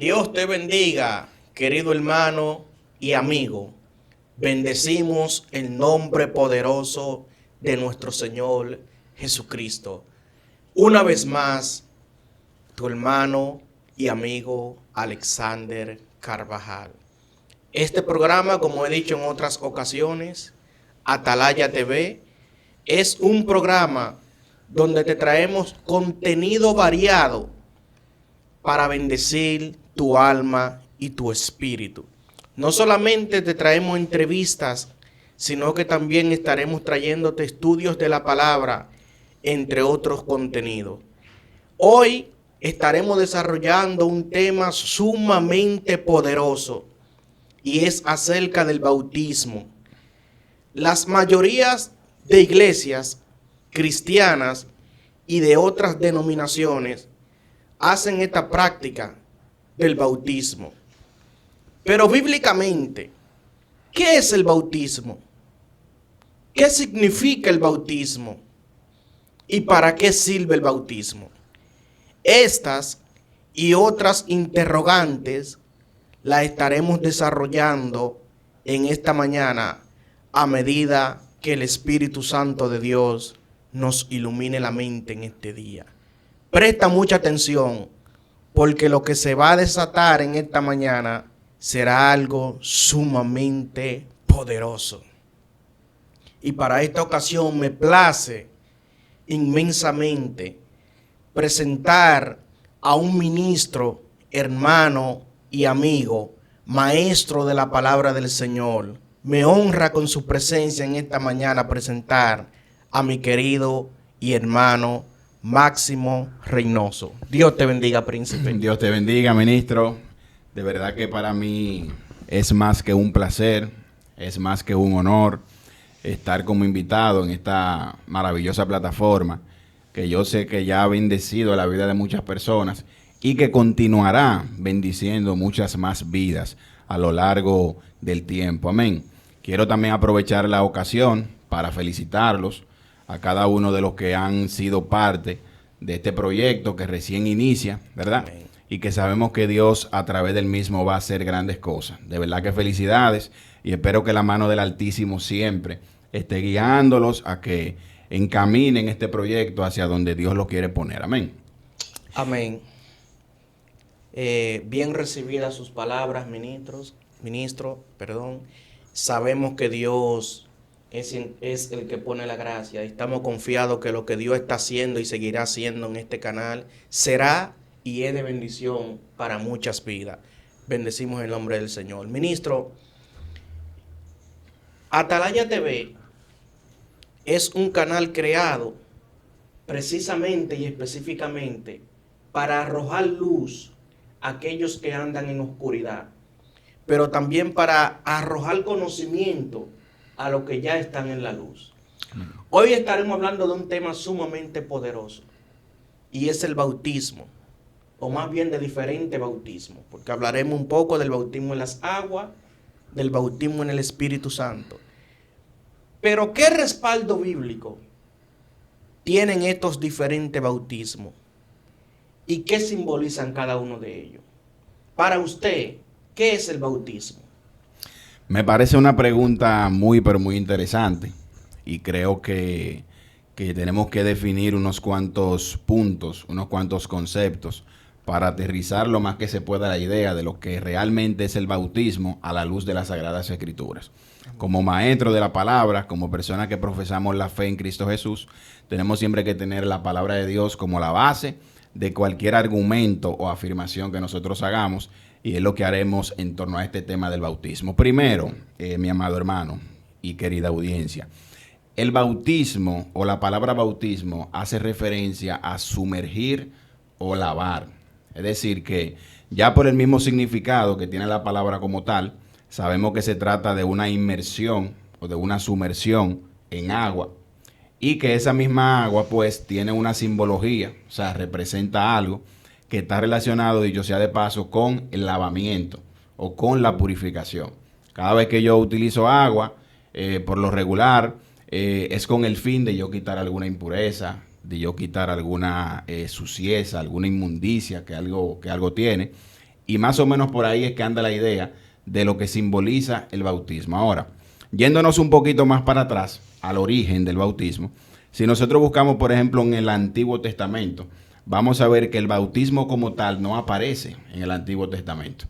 Dios te bendiga, querido hermano y amigo. Bendecimos el nombre poderoso de nuestro Señor Jesucristo. Una vez más, tu hermano y amigo Alexander Carvajal. Este programa, como he dicho en otras ocasiones, Atalaya TV, es un programa donde te traemos contenido variado para bendecir tu alma y tu espíritu. No solamente te traemos entrevistas, sino que también estaremos trayéndote estudios de la palabra, entre otros contenidos. Hoy estaremos desarrollando un tema sumamente poderoso y es acerca del bautismo. Las mayorías de iglesias cristianas y de otras denominaciones hacen esta práctica del bautismo. Pero bíblicamente, ¿qué es el bautismo? ¿Qué significa el bautismo? ¿Y para qué sirve el bautismo? Estas y otras interrogantes las estaremos desarrollando en esta mañana a medida que el Espíritu Santo de Dios nos ilumine la mente en este día. Presta mucha atención, porque lo que se va a desatar en esta mañana será algo sumamente poderoso. Y para esta ocasión me place inmensamente presentar a un ministro, hermano y amigo, maestro de la palabra del Señor. Me honra con su presencia en esta mañana presentar a mi querido y hermano Máximo Reynoso. Dios te bendiga, príncipe. Dios te bendiga, ministro. De verdad que para mí es más que un placer, es más que un honor estar como invitado en esta maravillosa plataforma que yo sé que ya ha bendecido la vida de muchas personas y que continuará bendiciendo muchas más vidas a lo largo del tiempo. Amén. Quiero también aprovechar la ocasión para felicitarlos a cada uno de los que han sido parte de este proyecto que recién inicia, ¿verdad? Amén. Y que sabemos que Dios a través del mismo va a hacer grandes cosas. De verdad que felicidades y espero que la mano del Altísimo siempre esté guiándolos a que encaminen este proyecto hacia donde Dios lo quiere poner. Amén. Amén. Bien recibidas sus palabras, ministro. Sabemos que Dios es el que pone la gracia. Estamos confiados que lo que Dios está haciendo y seguirá haciendo en este canal será y es de bendición para muchas vidas. Bendecimos el nombre del Señor. Ministro, Atalaya TV es un canal creado precisamente y específicamente para arrojar luz a aquellos que andan en oscuridad, pero también para arrojar conocimiento a los que ya están en la luz. Hoy estaremos hablando de un tema sumamente poderoso y es el bautismo, o más bien de diferentes bautismos, porque hablaremos un poco del bautismo en las aguas, del bautismo en el Espíritu Santo. Pero ¿qué respaldo bíblico tienen estos diferentes bautismos? ¿Y qué simbolizan cada uno de ellos? Para usted, ¿qué es el bautismo? Me parece una pregunta muy, pero muy interesante. Y creo que tenemos que definir unos cuantos puntos, unos cuantos conceptos para aterrizar lo más que se pueda la idea de lo que realmente es el bautismo a la luz de las Sagradas Escrituras. Como maestro de la palabra, como persona que profesamos la fe en Cristo Jesús, tenemos siempre que tener la palabra de Dios como la base de cualquier argumento o afirmación que nosotros hagamos, y es lo que haremos en torno a este tema del bautismo. Primero, mi amado hermano y querida audiencia, el bautismo o la palabra bautismo hace referencia a sumergir o lavar. Es decir, que ya por el mismo significado que tiene la palabra como tal, sabemos que se trata de una inmersión o de una sumersión en agua, y que esa misma agua pues tiene una simbología, o sea, representa algo que está relacionado, dicho sea de paso, con el lavamiento o con la purificación. Cada vez que yo utilizo agua, por lo regular, es con el fin de yo quitar alguna impureza, de yo quitar alguna suciedad, alguna inmundicia que algo tiene, Y más o menos por ahí es que anda la idea de lo que simboliza el bautismo. Ahora, yéndonos un poquito más para atrás, al origen del bautismo, si nosotros buscamos, por ejemplo, en el Antiguo Testamento, vamos a ver que el bautismo como tal no aparece en el Antiguo Testamento.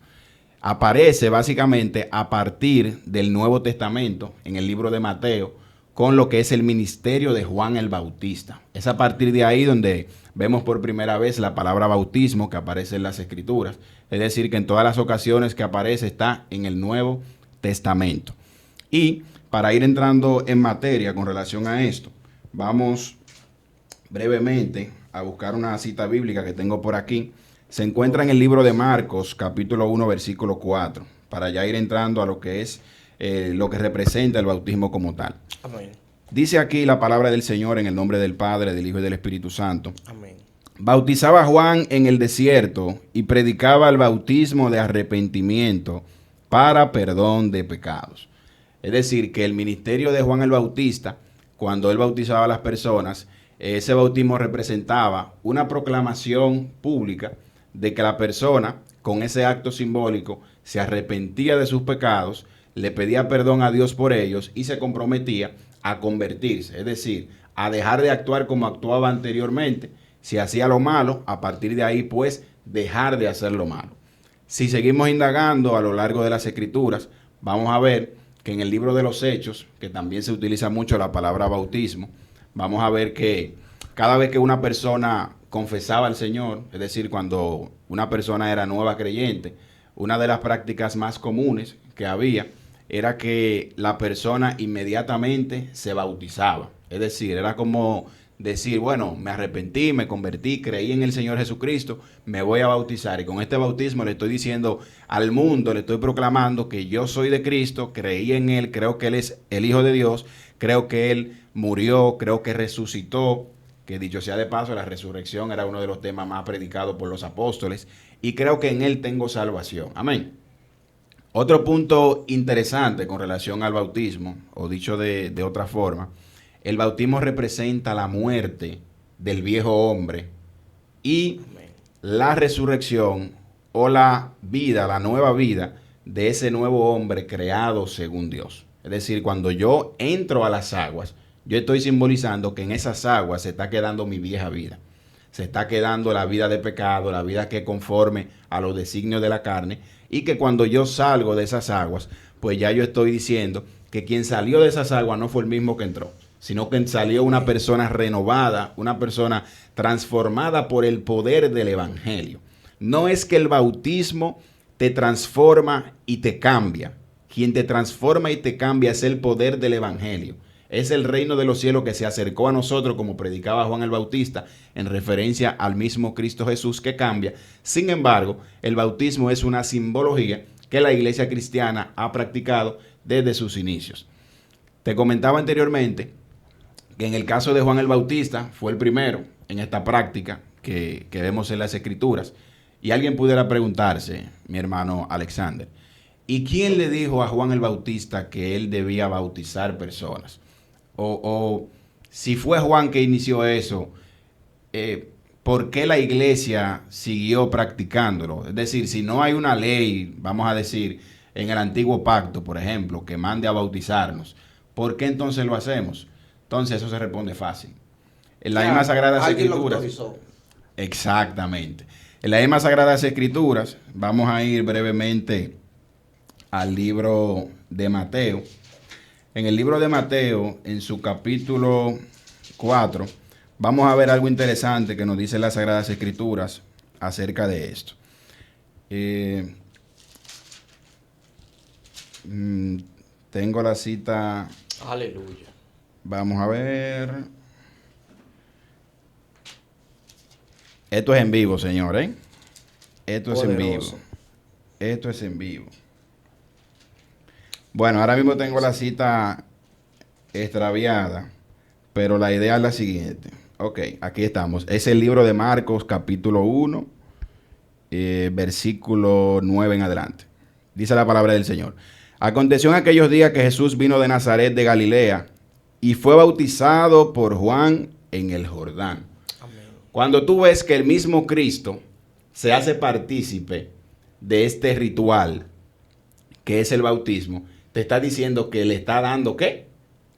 Aparece básicamente a partir del Nuevo Testamento, en el libro de Mateo, con lo que es el ministerio de Juan el Bautista. Es a partir de ahí donde vemos por primera vez la palabra bautismo que aparece en las Escrituras. Es decir, que en todas las ocasiones que aparece está en el Nuevo Testamento. Y para ir entrando en materia con relación a esto, vamos brevemente a buscar una cita bíblica que tengo por aquí. Se encuentra en el libro de Marcos, capítulo 1, versículo 4, para ya ir entrando a lo que es lo que representa el bautismo como tal. Amén. Dice aquí la palabra del Señor en el nombre del Padre, del Hijo y del Espíritu Santo. Amén. Bautizaba a Juan en el desierto y predicaba el bautismo de arrepentimiento para perdón de pecados. Es decir, que el ministerio de Juan el Bautista, cuando él bautizaba a las personas, ese bautismo representaba una proclamación pública de que la persona, con ese acto simbólico, se arrepentía de sus pecados, le pedía perdón a Dios por ellos y se comprometía a convertirse, es decir, a dejar de actuar como actuaba anteriormente. Si hacía lo malo, a partir de ahí, pues, dejar de hacer lo malo. Si seguimos indagando a lo largo de las Escrituras, vamos a ver que en el libro de los Hechos, que también se utiliza mucho la palabra bautismo, vamos a ver que cada vez que una persona confesaba al Señor, es decir, cuando una persona era nueva creyente, una de las prácticas más comunes que había era que la persona inmediatamente se bautizaba. Es decir, era como decir, bueno, me arrepentí, me convertí, creí en el Señor Jesucristo, me voy a bautizar. Y con este bautismo le estoy diciendo al mundo, le estoy proclamando que yo soy de Cristo, creí en Él, creo que Él es el Hijo de Dios, creo que Él murió, creo que resucitó, que dicho sea de paso, la resurrección era uno de los temas más predicados por los apóstoles, y creo que en Él tengo salvación. Amén. Otro punto interesante con relación al bautismo, o dicho de otra forma, el bautismo representa la muerte del viejo hombre y la resurrección o la vida, la nueva vida de ese nuevo hombre creado según Dios. Es decir, cuando yo entro a las aguas, yo estoy simbolizando que en esas aguas se está quedando mi vieja vida. Se está quedando la vida de pecado, la vida que conforme a los designios de la carne, y que cuando yo salgo de esas aguas, pues ya yo estoy diciendo que quien salió de esas aguas no fue el mismo que entró, sino que salió una persona renovada, una persona transformada por el poder del Evangelio. No es que el bautismo te transforma y te cambia. Quien te transforma y te cambia es el poder del Evangelio. Es el reino de los cielos que se acercó a nosotros, como predicaba Juan el Bautista, en referencia al mismo Cristo Jesús que cambia. Sin embargo, el bautismo es una simbología que la iglesia cristiana ha practicado desde sus inicios. Te comentaba anteriormente que en el caso de Juan el Bautista fue el primero en esta práctica que vemos en las Escrituras. Y alguien pudiera preguntarse, mi hermano Alexander, ¿y quién le dijo a Juan el Bautista que él debía bautizar personas? O si fue Juan que inició eso, ¿por qué la iglesia siguió practicándolo? Es decir, si no hay una ley, vamos a decir, en el antiguo pacto, por ejemplo, que mande a bautizarnos, ¿por qué entonces lo hacemos? Entonces eso se responde fácil. En las mismas Sagradas Escrituras. Exactamente. En las mismas Sagradas Escrituras, vamos a ir brevemente al libro de Mateo. En el libro de Mateo, en su capítulo 4, vamos a ver algo interesante que nos dice las Sagradas Escrituras acerca de esto. Tengo la cita. Aleluya. Vamos a ver. Esto es en vivo, señor, ¿eh? Esto es en vivo. Esto es en vivo. Bueno, ahora mismo tengo la cita extraviada, pero la idea es la siguiente. Ok, aquí estamos. Es el libro de Marcos, capítulo 1, versículo 9 en adelante. Dice la palabra del Señor. Aconteció en aquellos días que Jesús vino de Nazaret de Galilea y fue bautizado por Juan en el Jordán. Amén. Cuando tú ves que el mismo Cristo se hace partícipe de este ritual, que es el bautismo, te está diciendo que le está dando ¿qué?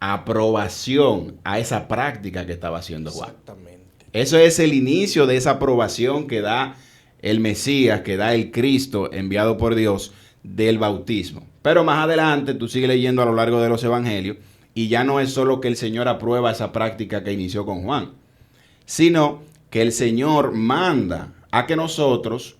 Aprobación a esa práctica que estaba haciendo Juan. Exactamente. Eso es el inicio de esa aprobación que da el Mesías, que da el Cristo enviado por Dios del bautismo. Pero más adelante tú sigues leyendo a lo largo de los evangelios y ya no es solo que el Señor aprueba esa práctica que inició con Juan, sino que el Señor manda a que nosotros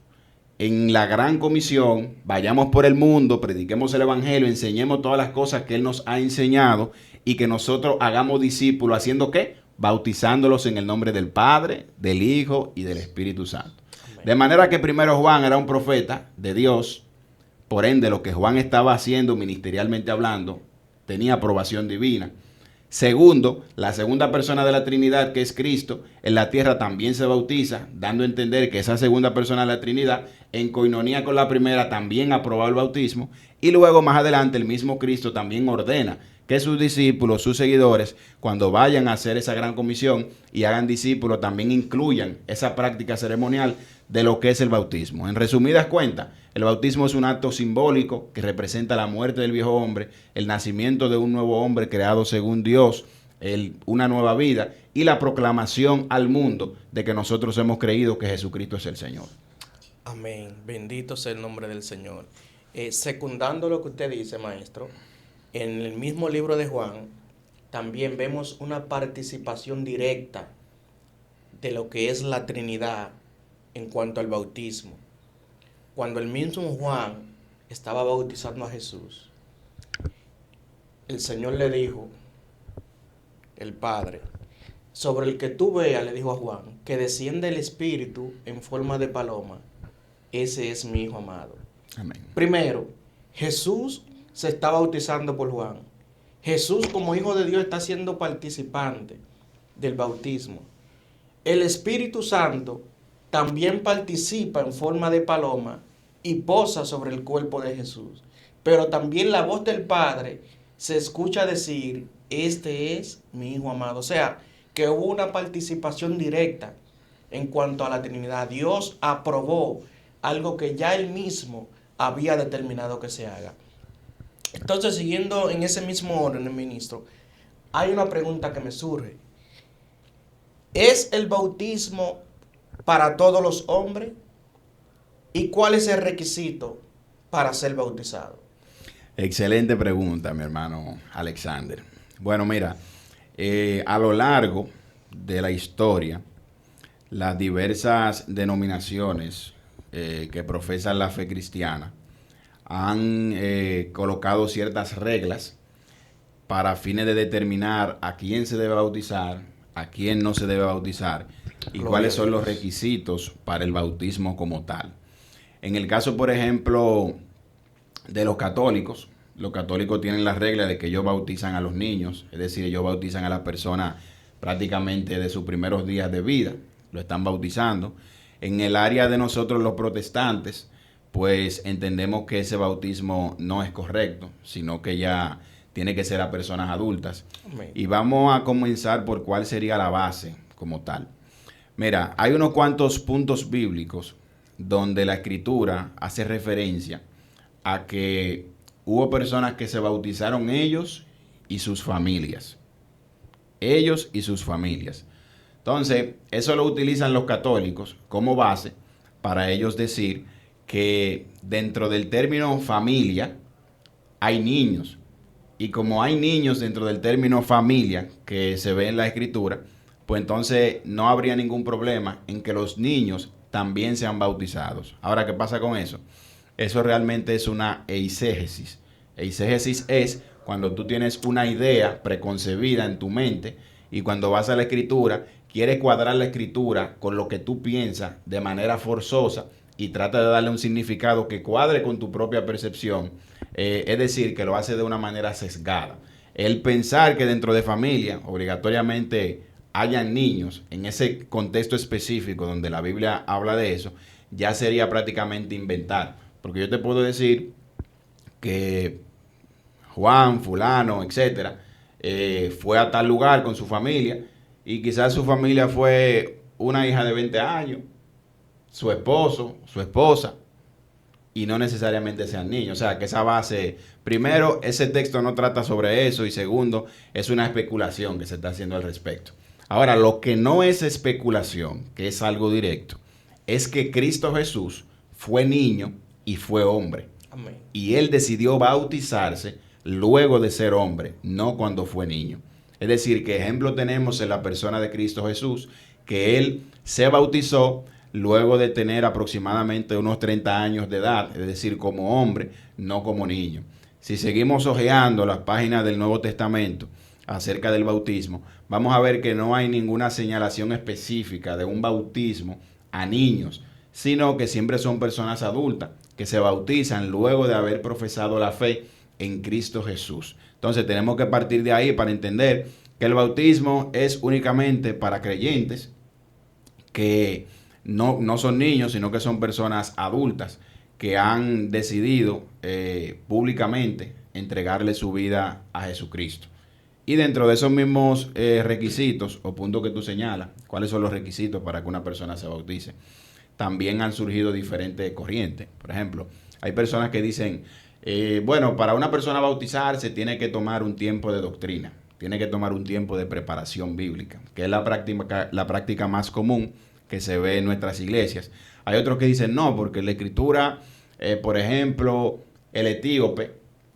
en la gran comisión vayamos por el mundo, prediquemos el evangelio, enseñemos todas las cosas que Él nos ha enseñado y que nosotros hagamos discípulos haciendo ¿qué? Bautizándolos en el nombre del Padre, del Hijo y del Espíritu Santo. Amén. De manera que primero Juan era un profeta de Dios, por ende lo que Juan estaba haciendo ministerialmente hablando tenía aprobación divina. Segundo, la segunda persona de la Trinidad, que es Cristo, en la tierra también se bautiza, dando a entender que esa segunda persona de la Trinidad, en coinonía con la primera, también aprobó el bautismo. Y luego, más adelante, el mismo Cristo también ordena que sus discípulos, sus seguidores, cuando vayan a hacer esa gran comisión y hagan discípulos, también incluyan esa práctica ceremonial de lo que es el bautismo. En resumidas cuentas, el bautismo es un acto simbólico que representa la muerte del viejo hombre, el nacimiento de un nuevo hombre creado según Dios, una nueva vida y la proclamación al mundo de que nosotros hemos creído que Jesucristo es el Señor. Amén. Bendito sea el nombre del Señor. Secundando lo que usted dice, maestro, en el mismo libro de Juan también vemos una participación directa de lo que es la Trinidad en cuanto al bautismo. Cuando el mismo Juan estaba bautizando a Jesús, el Señor le dijo, el Padre, sobre el que tú veas, le dijo a Juan, que desciende el Espíritu en forma de paloma, ese es mi Hijo amado. Amén. Primero, Jesús se está bautizando por Juan. Jesús como Hijo de Dios está siendo participante del bautismo. El Espíritu Santo también participa en forma de paloma y posa sobre el cuerpo de Jesús. Pero también la voz del Padre se escucha decir, este es mi Hijo amado. O sea, que hubo una participación directa en cuanto a la Trinidad. Dios aprobó algo que ya Él mismo había determinado que se haga. Entonces, siguiendo en ese mismo orden, ministro, hay una pregunta que me surge. ¿Es el bautismo para todos los hombres? ¿Y cuál es el requisito para ser bautizado? Excelente pregunta, mi hermano Alexander. Bueno, mira, a lo largo de la historia, las diversas denominaciones que profesan la fe cristiana han colocado ciertas reglas para fines de determinar a quién se debe bautizar, a quién no se debe bautizar y cuáles son los requisitos para el bautismo como tal. En el caso, por ejemplo, de los católicos tienen la regla de que ellos bautizan a los niños, es decir, ellos bautizan a las personas prácticamente de sus primeros días de vida, lo están bautizando. En el área de nosotros los protestantes, pues entendemos que ese bautismo no es correcto, sino que ya tiene que ser a personas adultas. Amén. Y vamos a comenzar por cuál sería la base como tal. Mira, hay unos cuantos puntos bíblicos donde la Escritura hace referencia a que hubo personas que se bautizaron ellos y sus familias. Ellos y sus familias. Entonces, eso lo utilizan los católicos como base para ellos decir que dentro del término familia hay niños. Y como hay niños dentro del término familia que se ve en la Escritura, pues entonces no habría ningún problema en que los niños también sean bautizados. Ahora, ¿qué pasa con eso? Eso realmente es una eisegesis. Eisegesis es cuando tú tienes una idea preconcebida en tu mente y cuando vas a la Escritura, quieres cuadrar la Escritura con lo que tú piensas de manera forzosa y trata de darle un significado que cuadre con tu propia percepción. Es decir, que lo hace de una manera sesgada. El pensar que dentro de familia obligatoriamente hayan niños en ese contexto específico donde la Biblia habla de eso, ya sería prácticamente inventar. Porque yo te puedo decir que Juan, fulano, etcétera, fue a tal lugar con su familia y quizás su familia fue una hija de 20 años, su esposo, su esposa, y no necesariamente sean niños. O sea, que esa base, primero, ese texto no trata sobre eso y segundo, es una especulación que se está haciendo al respecto. Ahora, lo que no es especulación, que es algo directo, es que Cristo Jesús fue niño y fue hombre. Amén. Y él decidió bautizarse luego de ser hombre, no cuando fue niño. Es decir, que ejemplo tenemos en la persona de Cristo Jesús, que él se bautizó luego de tener aproximadamente unos 30 años de edad, es decir, como hombre, no como niño. Si seguimos hojeando las páginas del Nuevo Testamento acerca del bautismo, vamos a ver que no hay ninguna señalación específica de un bautismo a niños, sino que siempre son personas adultas que se bautizan luego de haber profesado la fe en Cristo Jesús. Entonces tenemos que partir de ahí para entender que el bautismo es únicamente para creyentes que no son niños, sino que son personas adultas que han decidido públicamente entregarle su vida a Jesucristo. Y dentro de esos mismos requisitos o puntos que tú señalas, ¿cuáles son los requisitos para que una persona se bautice? También han surgido diferentes corrientes. Por ejemplo, hay personas que dicen, bueno, para una persona bautizarse tiene que tomar un tiempo de doctrina, tiene que tomar un tiempo de preparación bíblica, que es la práctica más común que se ve en nuestras iglesias. Hay otros que dicen no, porque la escritura, por ejemplo, el etíope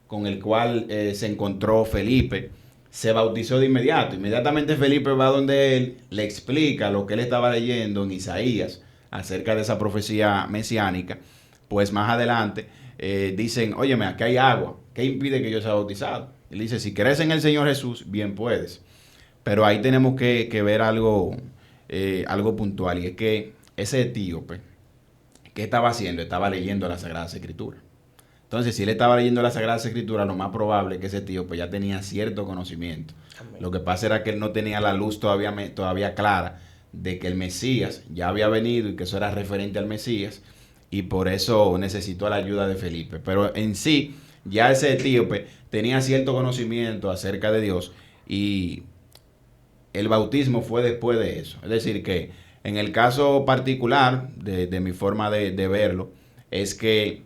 con el cual se encontró Felipe, se bautizó de inmediato. Inmediatamente Felipe va donde él, le explica lo que él estaba leyendo en Isaías acerca de esa profecía mesiánica. Pues más adelante dicen, óyeme, aquí hay agua, ¿qué impide que yo sea bautizado? Él dice, si crees en el Señor Jesús, bien puedes. Pero ahí tenemos que ver algo puntual, y es que ese etíope, ¿qué estaba haciendo? Estaba leyendo las Sagradas Escrituras. Entonces, si él estaba leyendo las Sagradas Escrituras, lo más probable es que ese etíope ya tenía cierto conocimiento. Amén. Lo que pasa era que él no tenía la luz todavía clara de que el Mesías ya había venido y que eso era referente al Mesías, y por eso necesitó la ayuda de Felipe. Pero en sí, ya ese etíope tenía cierto conocimiento acerca de Dios, y el bautismo fue después de eso. Es decir, que en el caso particular de mi forma de verlo, es que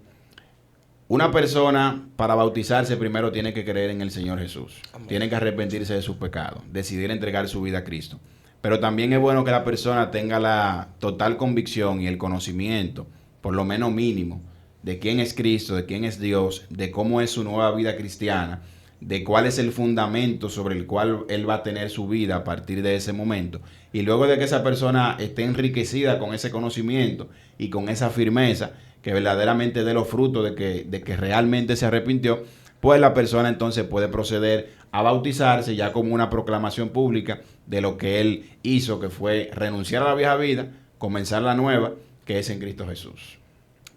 una persona para bautizarse primero tiene que creer en el Señor Jesús. Amén. Tiene que arrepentirse de sus pecados, decidir entregar su vida a Cristo. Pero también es bueno que la persona tenga la total convicción y el conocimiento, por lo menos mínimo, de quién es Cristo, de quién es Dios, de cómo es su nueva vida cristiana, de cuál es el fundamento sobre el cual él va a tener su vida a partir de ese momento. Y luego de que esa persona esté enriquecida con ese conocimiento y con esa firmeza, que verdaderamente dé los frutos de que realmente se arrepintió, pues la persona entonces puede proceder a bautizarse ya como una proclamación pública de lo que él hizo, que fue renunciar a la vieja vida, comenzar la nueva, que es en Cristo Jesús.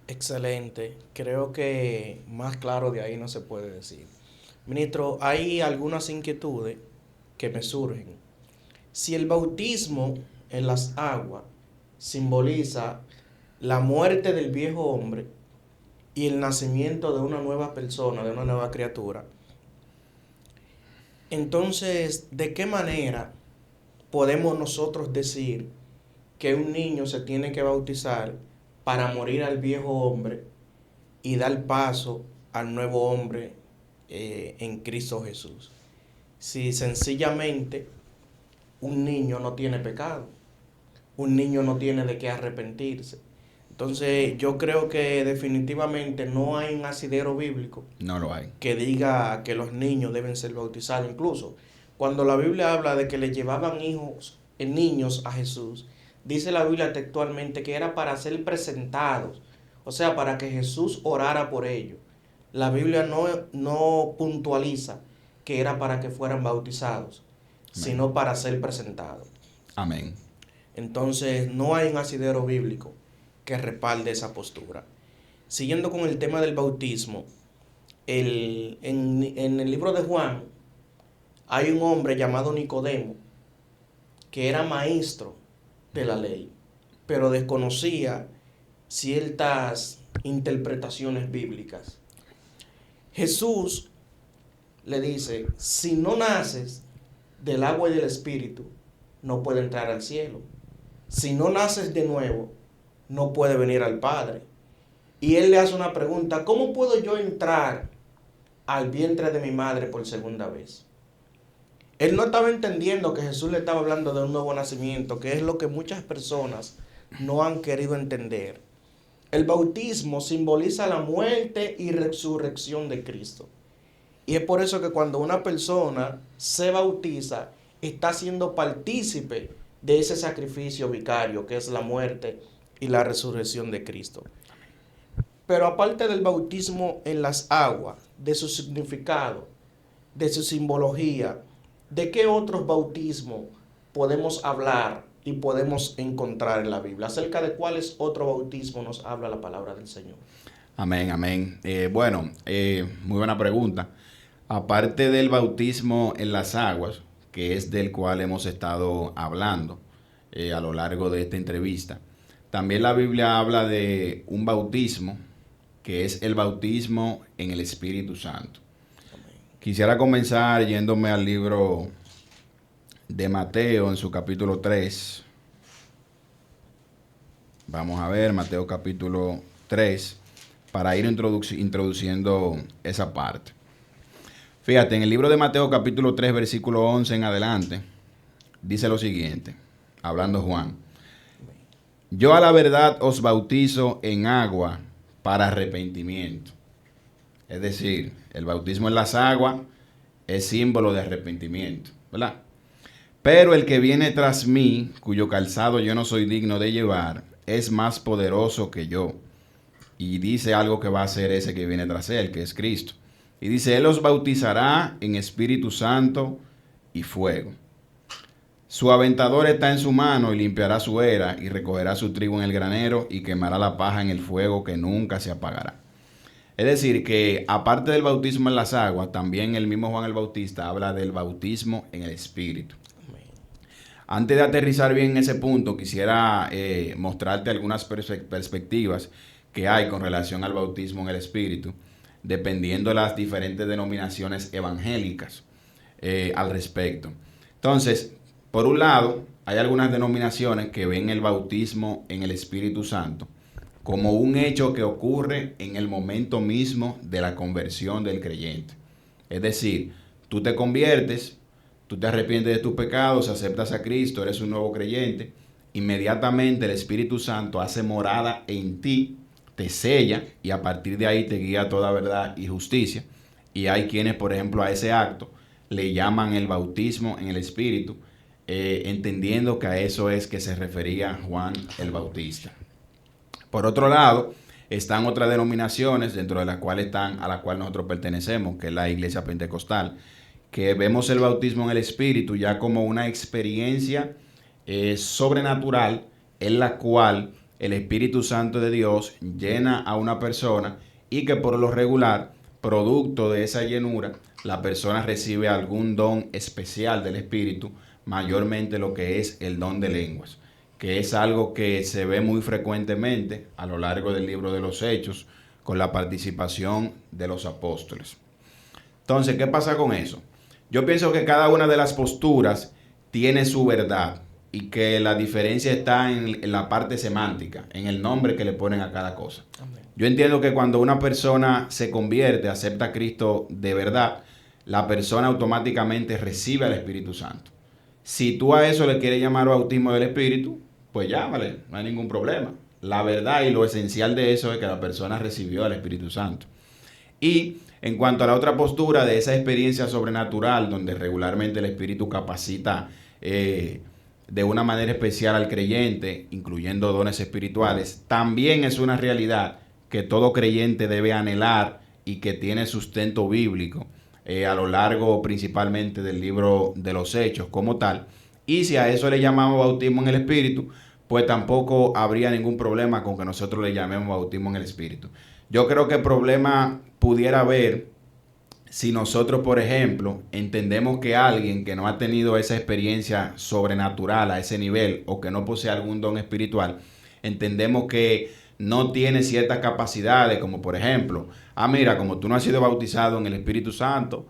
Excelente. Creo que más claro de ahí no se puede decir. Ministro, hay algunas inquietudes que me surgen. Si el bautismo en las aguas simboliza la muerte del viejo hombre y el nacimiento de una nueva persona, de una nueva criatura, entonces, ¿de qué manera podemos nosotros decir que un niño se tiene que bautizar para morir al viejo hombre y dar paso al nuevo hombre en Cristo Jesús? Si sencillamente un niño no tiene pecado, un niño no tiene de qué arrepentirse. Entonces, yo creo que definitivamente no hay un asidero bíblico. No lo hay. Que diga que los niños deben ser bautizados. Incluso, cuando la Biblia habla de que le llevaban niños a Jesús, dice la Biblia textualmente que era para ser presentados. O sea, para que Jesús orara por ellos. La Biblia no puntualiza que era para que fueran bautizados, amén, sino para ser presentados. Amén. Entonces, no hay un asidero bíblico que respalde esa postura. Siguiendo con el tema del bautismo, en el libro de Juan hay un hombre llamado Nicodemo que era maestro de la ley, pero desconocía ciertas interpretaciones bíblicas. Jesús le dice, si no naces del agua y del espíritu, no puedes entrar al cielo. Si no naces de nuevo, no puedes venir al Padre. y él le hace una pregunta: ¿cómo puedo yo entrar al vientre de mi madre por segunda vez? Él no estaba entendiendo que Jesús le estaba hablando de un nuevo nacimiento, que es lo que muchas personas no han querido entender. El bautismo simboliza la muerte y resurrección de Cristo. Y es por eso que cuando una persona se bautiza, está siendo partícipe de ese sacrificio vicario, que es la muerte y la resurrección de Cristo. Pero aparte del bautismo en las aguas, de su significado, de su simbología, ¿de qué otros bautismos podemos hablar y podemos encontrar en la Biblia? ¿Acerca de cuáles otro bautismo nos habla la palabra del Señor? Amén, amén. Muy buena pregunta. Aparte del bautismo en las aguas, que es del cual hemos estado hablando a lo largo de esta entrevista, también la Biblia habla de un bautismo que es el bautismo en el Espíritu Santo. Quisiera comenzar yéndome al libro de Mateo en su capítulo 3. Vamos a ver Mateo capítulo 3 para ir introduciendo esa parte. Fíjate, en el libro de Mateo capítulo 3 versículo 11 en adelante, dice lo siguiente, hablando Juan: yo a la verdad os bautizo en agua para arrepentimiento. Es decir, el bautismo en las aguas es símbolo de arrepentimiento, ¿verdad? Pero el que viene tras mí, cuyo calzado yo no soy digno de llevar, es más poderoso que yo. Y dice algo que va a hacer ese que viene tras él, que es Cristo. Y dice: él os bautizará en Espíritu Santo y fuego. Su aventador está en su mano y limpiará su era y recogerá su trigo en el granero y quemará la paja en el fuego que nunca se apagará. Es decir, que aparte del bautismo en las aguas, también el mismo Juan el Bautista habla del bautismo en el Espíritu. Antes de aterrizar bien en ese punto, quisiera mostrarte algunas perspectivas que hay con relación al bautismo en el Espíritu, dependiendo de las diferentes denominaciones evangélicas al respecto. Entonces, por un lado, hay algunas denominaciones que ven el bautismo en el Espíritu Santo como un hecho que ocurre en el momento mismo de la conversión del creyente. Es decir, tú te conviertes, tú te arrepientes de tus pecados, aceptas a Cristo, eres un nuevo creyente, inmediatamente el Espíritu Santo hace morada en ti, te sella y a partir de ahí te guía a toda verdad y justicia. Y hay quienes, por ejemplo, a ese acto le llaman el bautismo en el Espíritu, entendiendo que a eso es que se refería Juan el Bautista. Por otro lado, están otras denominaciones dentro de las cuales a la cual nosotros pertenecemos, que es la Iglesia Pentecostal, que vemos el bautismo en el Espíritu ya como una experiencia sobrenatural en la cual el Espíritu Santo de Dios llena a una persona y que por lo regular, producto de esa llenura, la persona recibe algún don especial del Espíritu, mayormente lo que es el don de lenguas, que es algo que se ve muy frecuentemente a lo largo del libro de los Hechos con la participación de los apóstoles. Entonces, ¿qué pasa con eso? Yo pienso que cada una de las posturas tiene su verdad y que la diferencia está en la parte semántica, en el nombre que le ponen a cada cosa. Amén. Yo entiendo que cuando una persona se convierte, acepta a Cristo de verdad, la persona automáticamente recibe al Espíritu Santo. Si tú a eso le quieres llamar bautismo del Espíritu, pues llámale, no hay ningún problema. La verdad y lo esencial de eso es que la persona recibió al Espíritu Santo. Y en cuanto a la otra postura de esa experiencia sobrenatural, donde regularmente el Espíritu capacita de una manera especial al creyente, incluyendo dones espirituales, también es una realidad que todo creyente debe anhelar y que tiene sustento bíblico a lo largo principalmente del libro de los Hechos como tal. Y si a eso le llamamos bautismo en el Espíritu, pues tampoco habría ningún problema con que nosotros le llamemos bautismo en el Espíritu. Yo creo que el problema pudiera haber si nosotros, por ejemplo, entendemos que alguien que no ha tenido esa experiencia sobrenatural a ese nivel o que no posee algún don espiritual, entendemos que no tiene ciertas capacidades, como por ejemplo, mira, como tú no has sido bautizado en el Espíritu Santo,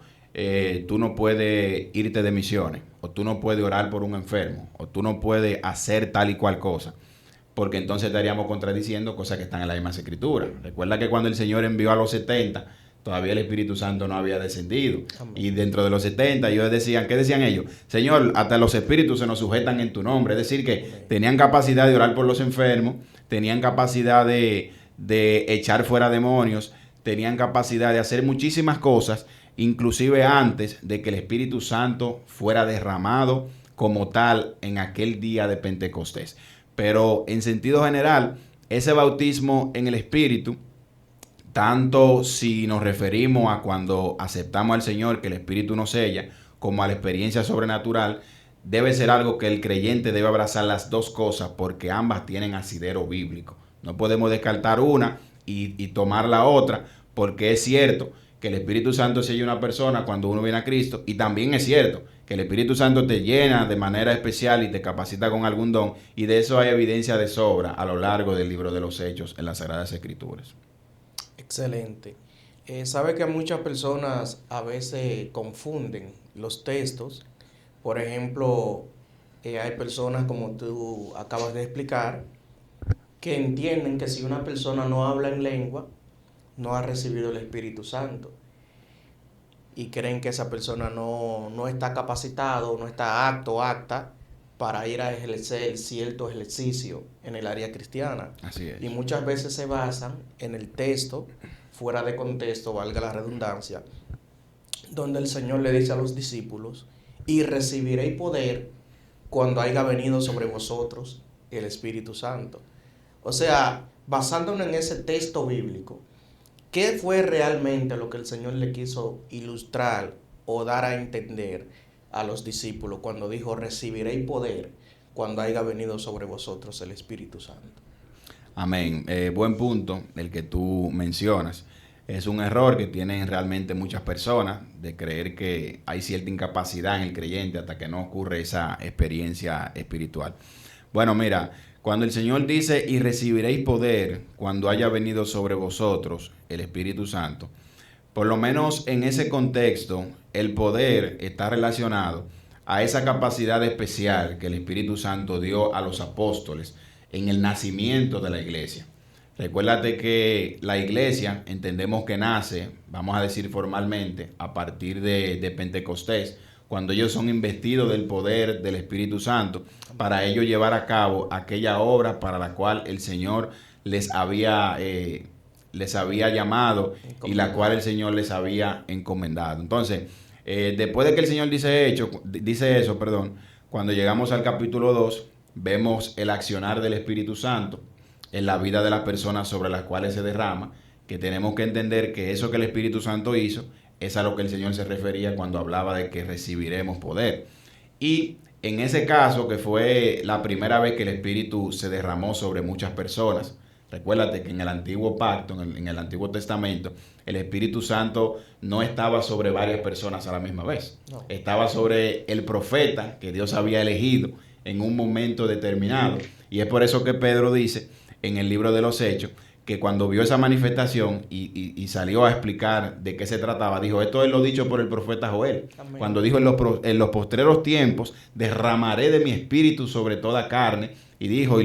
tú no puedes irte de misiones, o tú no puedes orar por un enfermo, o tú no puedes hacer tal y cual cosa. porque entonces estaríamos contradiciendo cosas que están en la misma escritura. Recuerda que cuando el Señor envió a los 70, todavía el Espíritu Santo no había descendido. Amén. Y dentro de los 70 ellos decían, ¿qué decían ellos? Señor, hasta los espíritus se nos sujetan en tu nombre. Es decir, que Amén. Tenían capacidad de orar por los enfermos, tenían capacidad de echar fuera demonios, tenían capacidad de hacer muchísimas cosas, inclusive antes de que el Espíritu Santo fuera derramado como tal en aquel día de Pentecostés. Pero en sentido general, ese bautismo en el Espíritu, tanto si nos referimos a cuando aceptamos al Señor, que el Espíritu nos sella, como a la experiencia sobrenatural, debe ser algo que el creyente debe abrazar las dos cosas, porque ambas tienen asidero bíblico. No podemos descartar una y tomar la otra, porque es cierto que el Espíritu Santo sella a una persona cuando uno viene a Cristo, y también es cierto que el Espíritu Santo te llena de manera especial y te capacita con algún don, y de eso hay evidencia de sobra a lo largo del libro de los Hechos en las Sagradas Escrituras. Excelente. Sabe que muchas personas a veces confunden los textos. Por ejemplo, hay personas, como tú acabas de explicar, que entienden que si una persona no habla en lengua, no ha recibido el Espíritu Santo. Y creen que esa persona no está capacitado, no está apto o apta para ir a ejercer cierto ejercicio en el área cristiana. Así es. Y muchas veces se basan en el texto, fuera de contexto, valga la redundancia, donde el Señor le dice a los discípulos, y recibiréis poder cuando haya venido sobre vosotros el Espíritu Santo. O sea, basándonos en ese texto bíblico, ¿qué fue realmente lo que el Señor le quiso ilustrar o dar a entender a los discípulos cuando dijo, recibiréis poder cuando haya venido sobre vosotros el Espíritu Santo? Amén. Buen punto el que tú mencionas. Es un error que tienen realmente muchas personas de creer que hay cierta incapacidad en el creyente hasta que no ocurre esa experiencia espiritual. Bueno, mira, cuando el Señor dice, y recibiréis poder cuando haya venido sobre vosotros el Espíritu Santo, por lo menos en ese contexto, el poder está relacionado a esa capacidad especial que el Espíritu Santo dio a los apóstoles en el nacimiento de la iglesia. Recuérdate que la iglesia, entendemos que nace, vamos a decir formalmente, a partir de Pentecostés, cuando ellos son investidos del poder del Espíritu Santo, para ellos llevar a cabo aquella obra para la cual el Señor les había llamado y la cual el Señor les había encomendado. Entonces, después de que el Señor dice eso, cuando llegamos al capítulo 2, vemos el accionar del Espíritu Santo en la vida de las personas sobre las cuales se derrama, que tenemos que entender que eso que el Espíritu Santo hizo es a lo que el Señor se refería cuando hablaba de que recibiremos poder. Y en ese caso, que fue la primera vez que el Espíritu se derramó sobre muchas personas, recuérdate que en el Antiguo Pacto, en el Antiguo Testamento, el Espíritu Santo no estaba sobre varias personas a la misma vez. No. Estaba sobre el profeta que Dios había elegido en un momento determinado. Y es por eso que Pedro dice en el libro de los Hechos que cuando vio esa manifestación y salió a explicar de qué se trataba, dijo, esto es lo dicho por el profeta Joel. Amén. Cuando dijo, en los postreros tiempos derramaré de mi espíritu sobre toda carne, y dijo,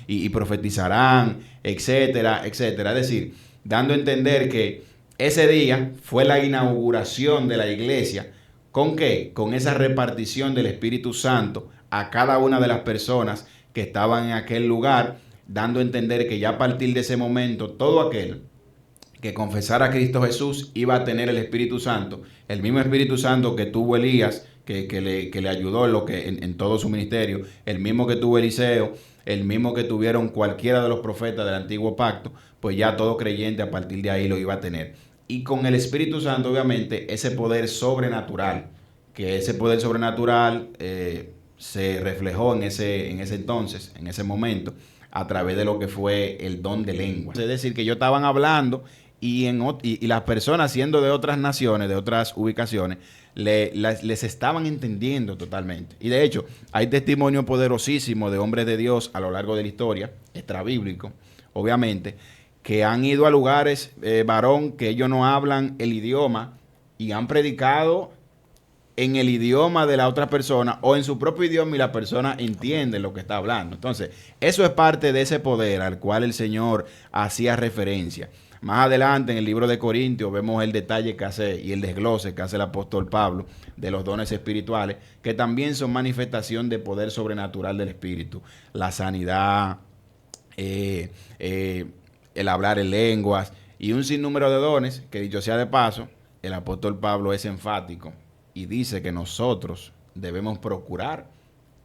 y profetizarán, etcétera, etcétera. Es decir, dando a entender que ese día fue la inauguración de la iglesia. ¿Con qué? Con esa repartición del Espíritu Santo a cada una de las personas que estaban en aquel lugar, dando a entender que ya a partir de ese momento todo aquel que confesara a Cristo Jesús iba a tener el Espíritu Santo, el mismo Espíritu Santo que tuvo Elías, que le ayudó en todo su ministerio, el mismo que tuvo Eliseo, el mismo que tuvieron cualquiera de los profetas del Antiguo Pacto, pues ya todo creyente a partir de ahí lo iba a tener. Y con el Espíritu Santo, obviamente, ese poder sobrenatural, que ese poder sobrenatural se reflejó en ese entonces, en ese momento, a través de lo que fue el don de lengua. Es decir, que ellos estaban hablando y las personas, siendo de otras naciones, de otras ubicaciones, les estaban entendiendo totalmente. Y de hecho, hay testimonio poderosísimo de hombres de Dios a lo largo de la historia, extrabíblico, obviamente, que han ido a lugares, varón, que ellos no hablan el idioma y han predicado en el idioma de la otra persona o en su propio idioma y la persona entiende lo que está hablando. Entonces, eso es parte de ese poder al cual el Señor hacía referencia. Más adelante en el libro de Corintios vemos el detalle que hace y el desglose que hace el apóstol Pablo de los dones espirituales, que también son manifestación de poder sobrenatural del Espíritu. La sanidad, el hablar en lenguas y un sinnúmero de dones que, dicho sea de paso, el apóstol Pablo es enfático y dice que nosotros debemos procurar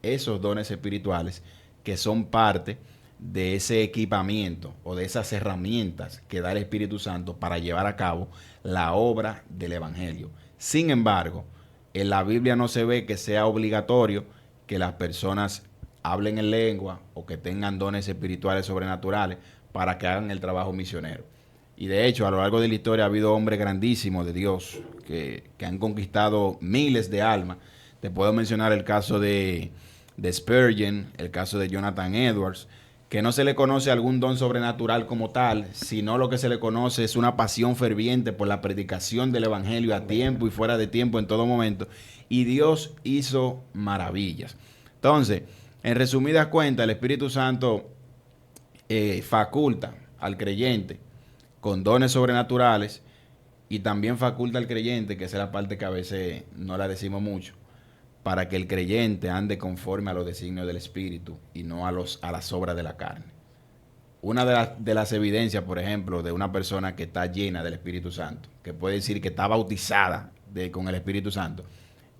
esos dones espirituales que son parte de ese equipamiento o de esas herramientas que da el Espíritu Santo para llevar a cabo la obra del Evangelio. Sin embargo, en la Biblia no se ve que sea obligatorio que las personas hablen en lengua o que tengan dones espirituales sobrenaturales para que hagan el trabajo misionero. Y de hecho, a lo largo de la historia ha habido hombres grandísimos de Dios que han conquistado miles de almas. Te puedo mencionar el caso de Spurgeon, el caso de Jonathan Edwards, que no se le conoce algún don sobrenatural como tal, sino lo que se le conoce es una pasión ferviente por la predicación del Evangelio a tiempo y fuera de tiempo en todo momento. Y Dios hizo maravillas. Entonces, en resumidas cuentas, el Espíritu Santo faculta al creyente con dones sobrenaturales y también faculta al creyente, que esa es la parte que a veces no la decimos mucho, para que el creyente ande conforme a los designios del Espíritu y no a las obras de la carne. Una de las evidencias, por ejemplo, de una persona que está llena del Espíritu Santo, que puede decir que está bautizada con el Espíritu Santo,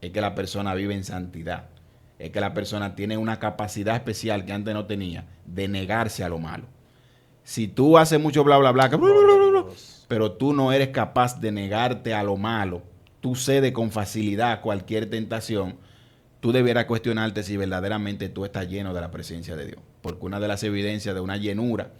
es que la persona vive en santidad, es que la persona tiene una capacidad especial que antes no tenía de negarse a lo malo. Si tú haces mucho bla, bla, bla, pero tú no eres capaz de negarte a lo malo, tú cedes con facilidad a cualquier tentación, tú debieras cuestionarte si verdaderamente tú estás lleno de la presencia de Dios. Porque una de las evidencias de una llenura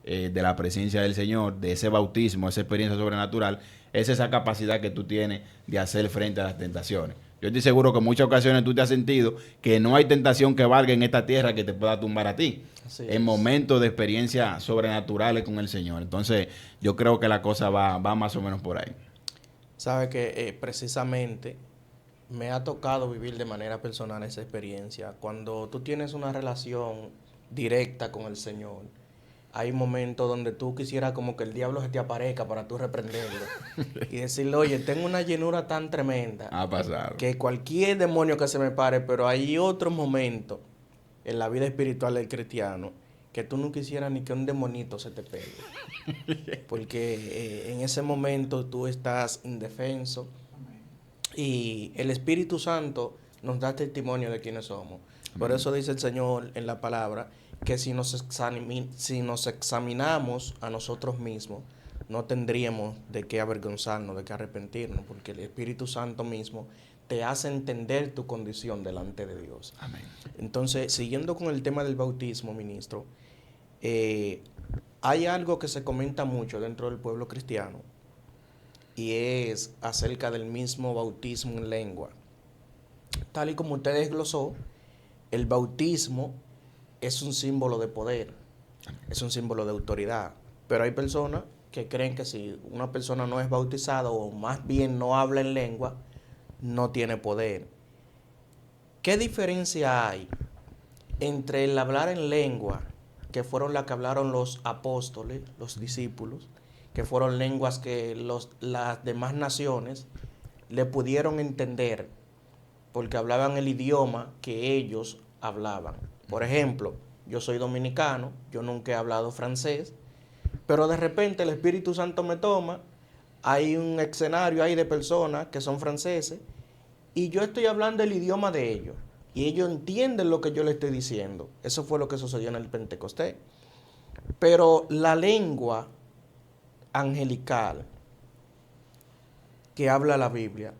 de la presencia del Señor, de ese bautismo, esa experiencia sobrenatural, es esa capacidad que tú tienes de hacer frente a las tentaciones. Yo estoy seguro que en muchas ocasiones tú te has sentido que no hay tentación que valga en esta tierra que te pueda tumbar a ti. En momentos de experiencia sobrenaturales con el Señor. Entonces, yo creo que la cosa va más o menos por ahí. Sabe que precisamente me ha tocado vivir de manera personal esa experiencia. Cuando tú tienes una relación directa con el Señor, hay momentos donde tú quisieras como que el diablo se te aparezca para tú reprenderlo y decirle, oye, tengo una llenura tan tremenda Ha pasado. que cualquier demonio que se me pare, pero hay otros momentos en la vida espiritual del cristiano que tú no quisieras ni que un demonito se te pegue. Porque en ese momento tú estás indefenso y el Espíritu Santo nos da testimonio de quiénes somos. Por eso dice el Señor en la palabra que si nos examinamos a nosotros mismos, no tendríamos de qué avergonzarnos, de qué arrepentirnos, porque el Espíritu Santo mismo te hace entender tu condición delante de Dios. Amén. Entonces, siguiendo con el tema del bautismo, ministro, hay algo que se comenta mucho dentro del pueblo cristiano y es acerca del mismo bautismo en lengua. Tal y como usted desglosó, el bautismo es un símbolo de poder, es un símbolo de autoridad, pero hay personas que creen que si una persona no es bautizada o más bien no habla en lengua, no tiene poder. ¿Qué diferencia hay entre el hablar en lengua, que fueron las que hablaron los apóstoles, los discípulos, que fueron lenguas que las demás naciones le pudieron entender porque hablaban el idioma que ellos hablaban? Por ejemplo, yo soy dominicano, yo nunca he hablado francés, pero de repente el Espíritu Santo me toma, hay un escenario ahí de personas que son franceses y yo estoy hablando el idioma de ellos y ellos entienden lo que yo les estoy diciendo. Eso fue lo que sucedió en el Pentecostés. Pero la lengua angelical que habla la Biblia,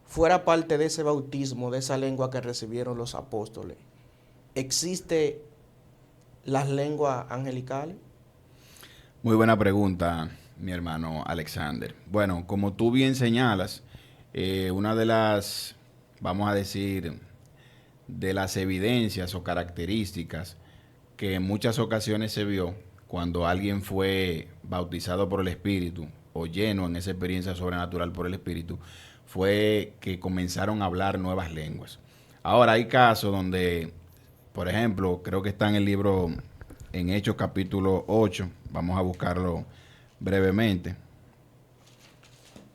fuera parte de ese bautismo, de esa lengua que recibieron los apóstoles, ¿existe las lenguas angelicales? Muy buena pregunta, mi hermano Alexander. Bueno, como tú bien señalas, una de las, vamos a decir, de las evidencias o características que en muchas ocasiones se vio cuando alguien fue bautizado por el Espíritu o lleno en esa experiencia sobrenatural por el Espíritu, fue que comenzaron a hablar nuevas lenguas. Ahora hay casos donde, por ejemplo, creo que está en el libro, en Hechos capítulo 8, vamos a buscarlo brevemente.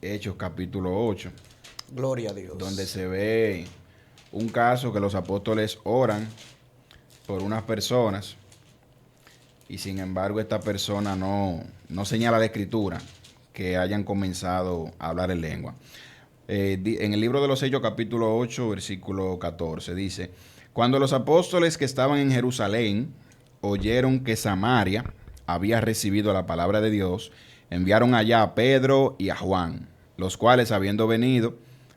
Hechos capítulo 8, Gloria a Dios. donde se ve un caso que los apóstoles oran por unas personas y sin embargo esta persona no señala la escritura que hayan comenzado a hablar en lengua. En el libro de los Hechos capítulo 8 versículo 14 dice: cuando los apóstoles que estaban en Jerusalén oyeron que Samaria había recibido la palabra de Dios, enviaron allá a Pedro y a Juan, los cuales, habiendo venido,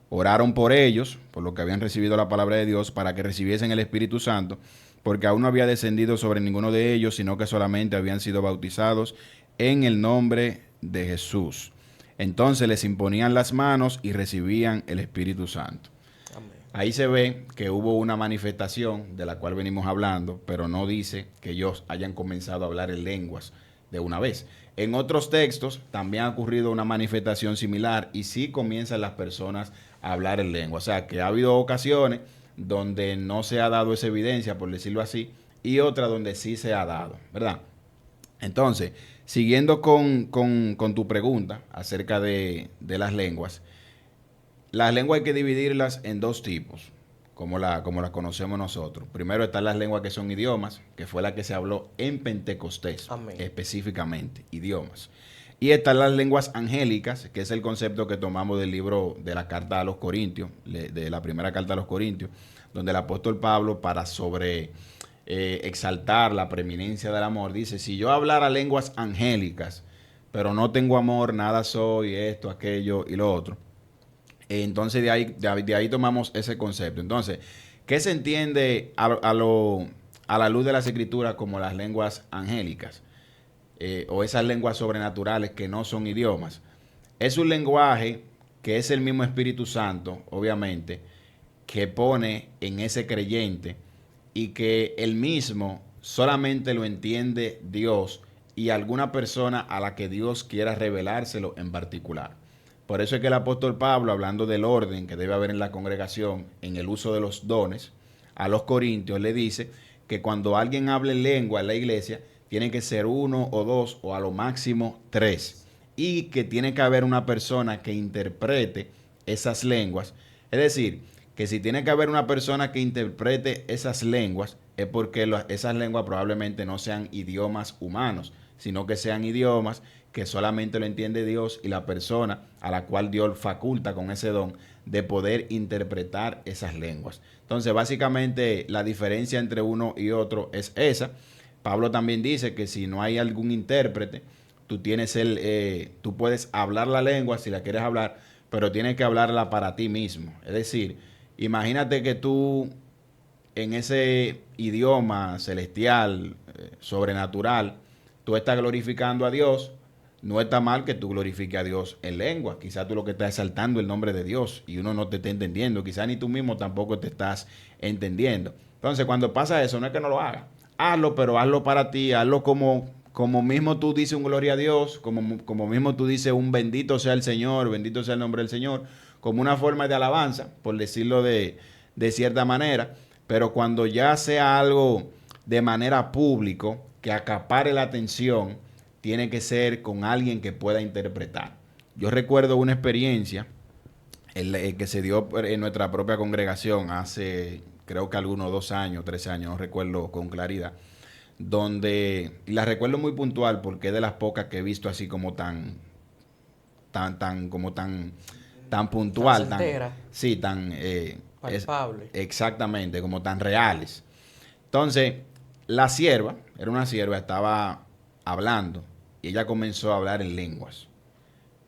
oraron por ellos, por lo que habían recibido la palabra de Dios, para que recibiesen el Espíritu Santo, porque aún no había descendido sobre ninguno de ellos, sino que solamente habían sido bautizados en el nombre de Jesús. Entonces les imponían las manos y recibían el Espíritu Santo. Amén. Ahí se ve que hubo una manifestación de la cual venimos hablando, pero no dice que ellos hayan comenzado a hablar en lenguas de una vez. En otros textos también ha ocurrido una manifestación similar y sí comienzan las personas a hablar en lengua. O sea, que ha habido ocasiones donde no se ha dado esa evidencia, por decirlo así, y otras donde sí se ha dado, ¿verdad? Entonces, siguiendo con tu pregunta acerca de las lenguas hay que dividirlas en dos tipos, como las conocemos nosotros. Primero están las lenguas que son idiomas, que fue la que se habló en Pentecostés. Amén. Específicamente, idiomas. Y están las lenguas angélicas, que es el concepto que tomamos del libro de la carta a los Corintios, de la primera carta a los Corintios, donde el apóstol Pablo, para exaltar la preeminencia del amor, dice: si yo hablara lenguas angélicas, pero no tengo amor, nada soy, esto, aquello y lo otro. Entonces de ahí tomamos ese concepto. Entonces, ¿qué se entiende a la luz de las escrituras como las lenguas angélicas? O esas lenguas sobrenaturales que no son idiomas. Es un lenguaje que es el mismo Espíritu Santo, obviamente, que pone en ese creyente y que él mismo solamente lo entiende Dios y alguna persona a la que Dios quiera revelárselo en particular. Por eso es que el apóstol Pablo, hablando del orden que debe haber en la congregación, en el uso de los dones, a los corintios le dice que cuando alguien hable lengua en la iglesia, tiene que ser 1 o 2 o a lo máximo 3. Y que tiene que haber una persona que interprete esas lenguas. Es decir, que si tiene que haber una persona que interprete esas lenguas, es porque esas lenguas probablemente no sean idiomas humanos, sino que sean idiomas que solamente lo entiende Dios y la persona a la cual Dios faculta con ese don de poder interpretar esas lenguas. Entonces, básicamente, la diferencia entre uno y otro es esa. Pablo también dice que si no hay algún intérprete, tú puedes hablar la lengua si la quieres hablar, pero tienes que hablarla para ti mismo. Es decir, imagínate que tú en ese idioma celestial, sobrenatural, tú estás glorificando a Dios. No está mal que tú glorifiques a Dios en lengua. Quizás tú lo que estás exaltando el nombre de Dios y uno no te está entendiendo. Quizás ni tú mismo tampoco te estás entendiendo. Entonces, cuando pasa eso, no es que no lo hagas. Hazlo, pero hazlo para ti. Hazlo como mismo tú dices un gloria a Dios, como mismo tú dices un bendito sea el Señor, bendito sea el nombre del Señor, como una forma de alabanza, por decirlo de cierta manera. Pero cuando ya sea algo de manera pública, que acapare la atención, tiene que ser con alguien que pueda interpretar. Yo recuerdo una experiencia que se dio en nuestra propia congregación hace, creo que algunos 2 años, 3 años, no recuerdo con claridad, donde, y la recuerdo muy puntual porque es de las pocas que he visto así como tan puntual, tan palpable. Exactamente, como tan reales. Entonces, la sierva, era una sierva, estaba hablando y ella comenzó a hablar en lenguas.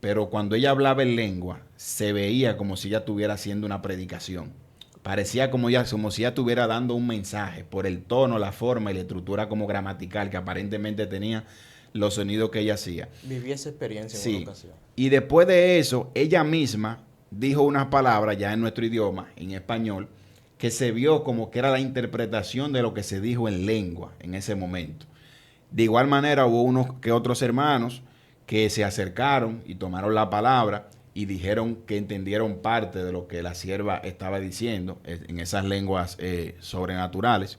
Pero cuando ella hablaba en lengua, se veía como si ella estuviera haciendo una predicación. Parecía como si ella estuviera dando un mensaje por el tono, la forma y la estructura como gramatical que aparentemente tenía los sonidos que ella hacía. Viví esa experiencia en una ocasión. Y después de eso, ella misma dijo unas palabras ya en nuestro idioma, en español, que se vio como que era la interpretación de lo que se dijo en lengua en ese momento. De igual manera hubo unos que otros hermanos que se acercaron y tomaron la palabra y dijeron que entendieron parte de lo que la sierva estaba diciendo en esas lenguas sobrenaturales.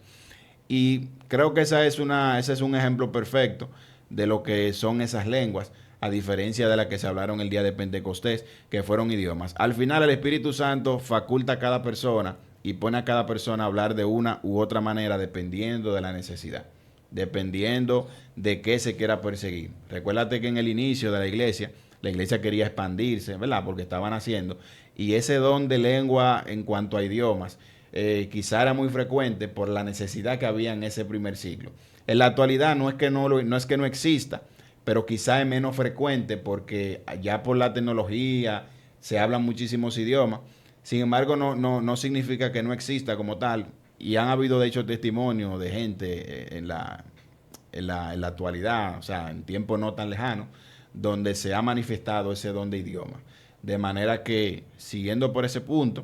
Y creo que ese es un ejemplo perfecto de lo que son esas lenguas, a diferencia de las que se hablaron el día de Pentecostés, que fueron idiomas. Al final el Espíritu Santo faculta a cada persona y pone a cada persona a hablar de una u otra manera dependiendo de la necesidad, dependiendo de qué se quiera perseguir. Recuérdate que en el inicio de la iglesia quería expandirse, ¿verdad? Porque estaban haciendo. Y ese don de lengua en cuanto a idiomas, quizá era muy frecuente por la necesidad que había en ese primer siglo. En la actualidad no es que no exista, pero quizá es menos frecuente porque ya por la tecnología se hablan muchísimos idiomas. Sin embargo, no significa que no exista como tal. Y han habido, de hecho, testimonios de gente en la actualidad, o sea, en tiempo no tan lejano, donde se ha manifestado ese don de idioma. De manera que, siguiendo por ese punto,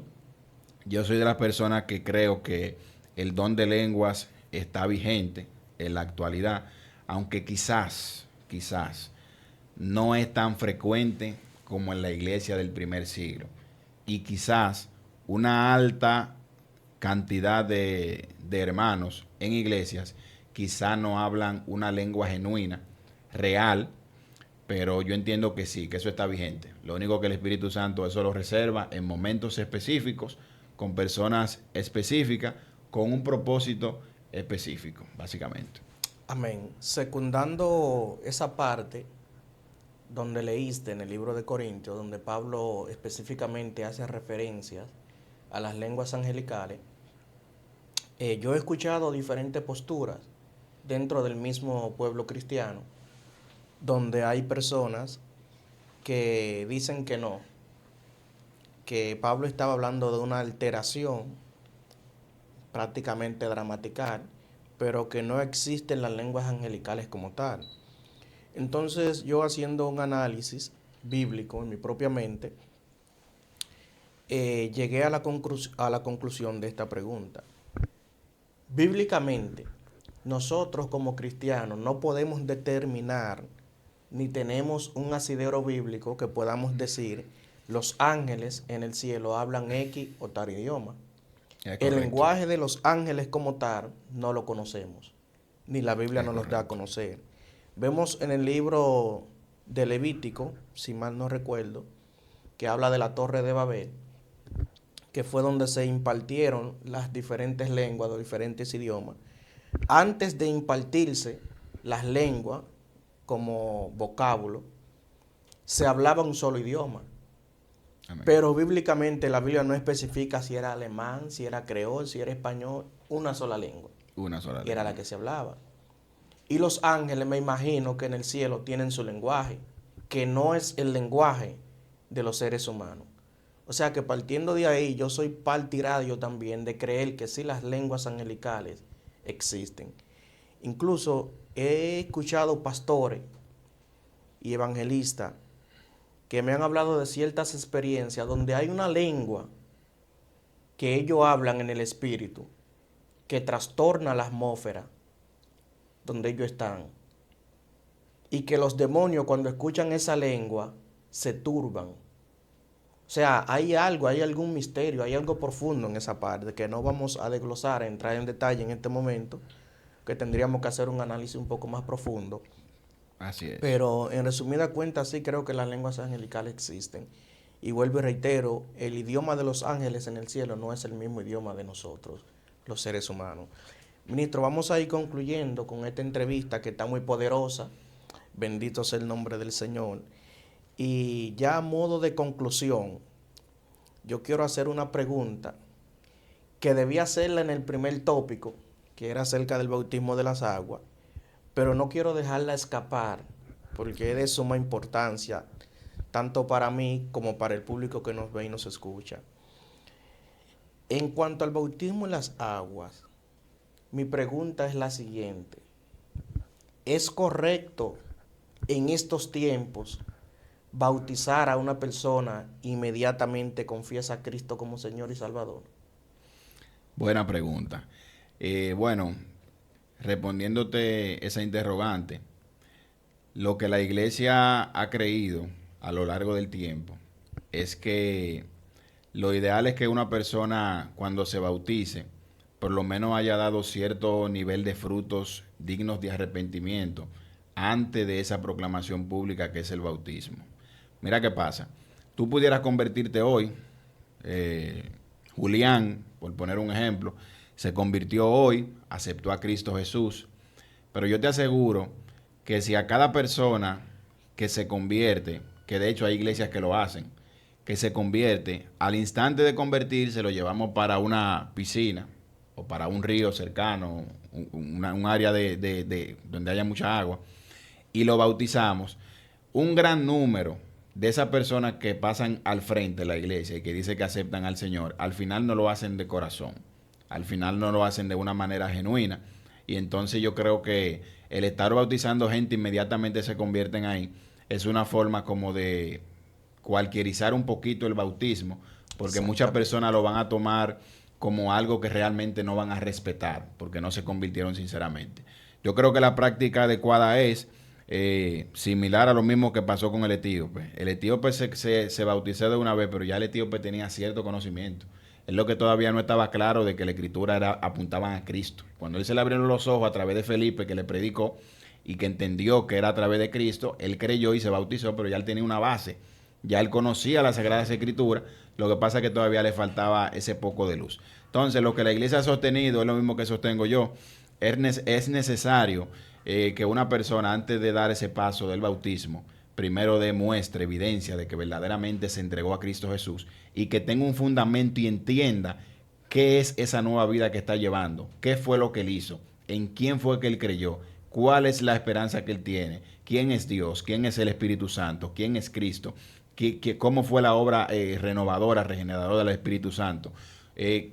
yo soy de las personas que creo que el don de lenguas está vigente en la actualidad, aunque quizás, no es tan frecuente como en la iglesia del primer siglo. Y quizás una alta cantidad de hermanos en iglesias quizás no hablan una lengua genuina, real, pero yo entiendo que sí, que eso está vigente. Lo único que el Espíritu Santo eso lo reserva en momentos específicos, con personas específicas, con un propósito específico, básicamente. Amén. Secundando esa parte donde leíste en el libro de Corintios, donde Pablo específicamente hace referencias a las lenguas angelicales, yo he escuchado diferentes posturas dentro del mismo pueblo cristiano, donde hay personas que dicen que no, que Pablo estaba hablando de una alteración prácticamente gramatical, pero que no existen las lenguas angelicales como tal. Entonces yo haciendo un análisis bíblico en mi propia mente, llegué a a la conclusión de esta pregunta. Bíblicamente, nosotros como cristianos no podemos determinar ni tenemos un asidero bíblico que podamos decir los ángeles en el cielo hablan X o tal idioma. El lenguaje de los ángeles como tal no lo conocemos, ni la Biblia nos los da a conocer. Vemos en el libro de Levítico, si mal no recuerdo, que habla de la Torre de Babel, que fue donde se impartieron las diferentes lenguas, los diferentes idiomas. Antes de impartirse las lenguas como vocábulo, se hablaba un solo idioma. Amén. Pero bíblicamente la Biblia no especifica si era alemán, si era creol, si era español, una sola lengua. Una sola lengua. Y era la que se hablaba. Y los ángeles, me imagino que en el cielo tienen su lenguaje, que no es el lenguaje de los seres humanos. O sea que partiendo de ahí, yo soy partidario también de creer que sí las lenguas angelicales existen. Incluso he escuchado pastores y evangelistas que me han hablado de ciertas experiencias donde hay una lengua que ellos hablan en el espíritu que trastorna la atmósfera donde ellos están, y que los demonios cuando escuchan esa lengua se turban. O sea, hay algo, hay algún misterio, hay algo profundo en esa parte que no vamos a desglosar, a entrar en detalle en este momento, que tendríamos que hacer un análisis un poco más profundo. Así es. Pero en resumida cuenta, sí creo que las lenguas angelicales existen. Y vuelvo y reitero, el idioma de los ángeles en el cielo no es el mismo idioma de nosotros, los seres humanos. Ministro, vamos a ir concluyendo con esta entrevista que está muy poderosa. Bendito sea el nombre del Señor. Y ya a modo de conclusión, yo quiero hacer una pregunta que debía hacerla en el primer tópico, que era acerca del bautismo de las aguas, pero no quiero dejarla escapar porque es de suma importancia, tanto para mí como para el público que nos ve y nos escucha. En cuanto al bautismo en las aguas, mi pregunta es la siguiente. ¿Es correcto en estos tiempos bautizar a una persona inmediatamente confiesa a Cristo como Señor y Salvador? Buena pregunta. Bueno, respondiéndote esa interrogante, lo que la iglesia ha creído a lo largo del tiempo es que lo ideal es que una persona cuando se bautice, por lo menos haya dado cierto nivel de frutos dignos de arrepentimiento antes de esa proclamación pública que es el bautismo. Mira qué pasa. Tú pudieras convertirte hoy, Julián, por poner un ejemplo, se convirtió hoy, aceptó a Cristo Jesús, pero yo te aseguro que si a cada persona que se convierte, que de hecho hay iglesias que lo hacen, que se convierte, al instante de convertirse lo llevamos para una piscina o para un río cercano, un área donde haya mucha agua, y lo bautizamos, un gran número de esas personas que pasan al frente de la iglesia y que dicen que aceptan al Señor, al final no lo hacen de corazón, al final no lo hacen de una manera genuina. Y entonces yo creo que el estar bautizando gente inmediatamente se convierten ahí es una forma como de cualquierizar un poquito el bautismo, porque muchas personas lo van a tomar como algo que realmente no van a respetar, porque no se convirtieron sinceramente. Yo creo que la práctica adecuada es similar a lo mismo que pasó con el etíope. El etíope se bautizó de una vez, pero ya el etíope tenía cierto conocimiento. Es lo que todavía no estaba claro de que la escritura apuntaban a Cristo. Cuando él se le abrieron los ojos a través de Felipe, que le predicó y que entendió que era a través de Cristo, él creyó y se bautizó, pero ya él tenía una base. Ya él conocía las Sagradas Escrituras, lo que pasa es que todavía le faltaba ese poco de luz. Entonces, lo que la iglesia ha sostenido es lo mismo que sostengo yo. Es necesario que una persona, antes de dar ese paso del bautismo, primero demuestre evidencia de que verdaderamente se entregó a Cristo Jesús y que tenga un fundamento y entienda qué es esa nueva vida que está llevando, qué fue lo que él hizo, en quién fue que él creyó, cuál es la esperanza que él tiene, quién es Dios, quién es el Espíritu Santo, quién es Cristo, cómo fue la obra renovadora, regeneradora del Espíritu Santo.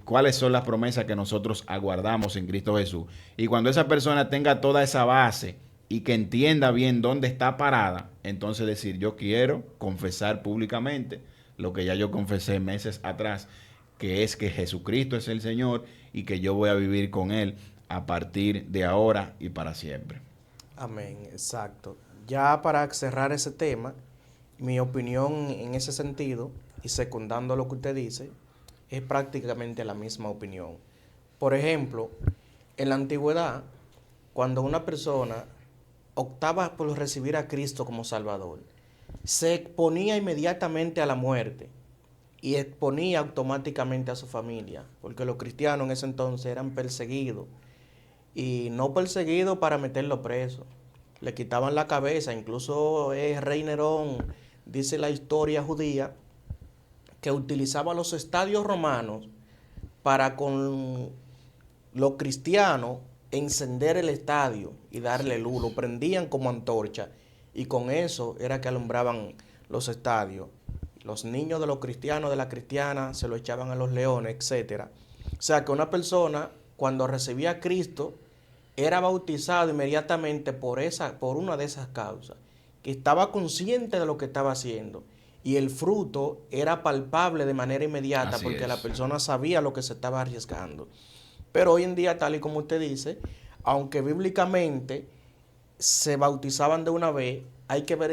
Cuáles son las promesas que nosotros aguardamos en Cristo Jesús. Y cuando esa persona tenga toda esa base y que entienda bien dónde está parada, entonces decir, yo quiero confesar públicamente lo que ya yo confesé meses atrás, que es que Jesucristo es el Señor y que yo voy a vivir con Él a partir de ahora y para siempre. Amén, exacto. Ya para cerrar ese tema, mi opinión en ese sentido, y secundando lo que usted dice, es prácticamente la misma opinión. Por ejemplo, en la antigüedad, cuando una persona optaba por recibir a Cristo como Salvador, se exponía inmediatamente a la muerte y exponía automáticamente a su familia, porque los cristianos en ese entonces eran perseguidos, y no perseguidos para meterlo preso, le quitaban la cabeza. Incluso el rey Nerón, dice la historia judía, que utilizaba los estadios romanos para con los cristianos encender el estadio y darle luz. Lo prendían como antorcha y con eso era que alumbraban los estadios. Los niños de los cristianos, de la cristiana, se lo echaban a los leones, etcétera. O sea que una persona, cuando recibía a Cristo, era bautizado inmediatamente por una de esas causas, que estaba consciente de lo que estaba haciendo. Y el fruto era palpable de manera inmediata, Así porque es. la persona sabía lo que se estaba arriesgando. Pero hoy en día, tal y como usted dice, aunque bíblicamente se bautizaban de una vez, hay que ver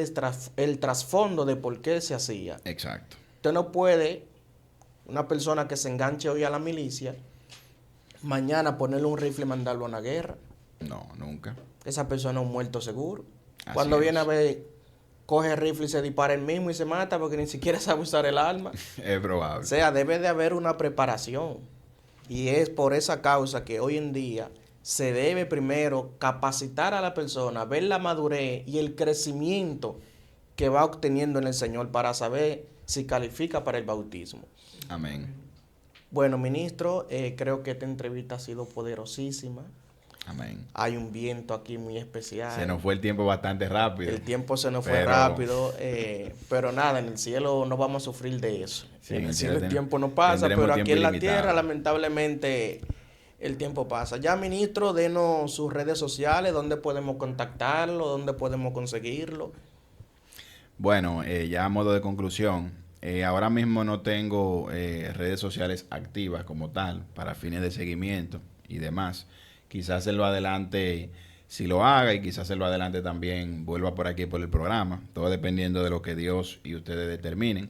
el trasfondo de por qué se hacía. Exacto. Usted no puede, una persona que se enganche hoy a la milicia, mañana ponerle un rifle y mandarlo a una guerra. No, nunca. Esa persona es un muerto seguro. Así Cuando es. viene a ver, coge el rifle y se dispara él mismo y se mata porque ni siquiera sabe usar el arma. Es O probable. sea, debe de haber una preparación. Y es por esa causa que hoy en día se debe primero capacitar a la persona, ver la madurez y el crecimiento que va obteniendo en el Señor para saber si califica para el bautismo. Amén. Bueno, ministro, creo que esta entrevista ha sido poderosísima. Amén. Hay un viento aquí muy especial. Se nos fue el tiempo bastante rápido. El tiempo se nos fue Pero- rápido, pero nada, en el cielo no vamos a sufrir de eso. Sí, en el cielo el tiempo no pasa, tendremos pero aquí tiempo en la ilimitado. tierra lamentablemente el tiempo pasa. Ya, ministro, denos sus redes sociales, dónde podemos contactarlo, dónde podemos conseguirlo. Bueno, ya a modo de conclusión, ahora mismo no tengo redes sociales activas como tal para fines de seguimiento y demás. Quizás en lo adelante si lo haga y quizás en lo adelante también vuelva por aquí por el programa, todo dependiendo de lo que Dios y ustedes determinen.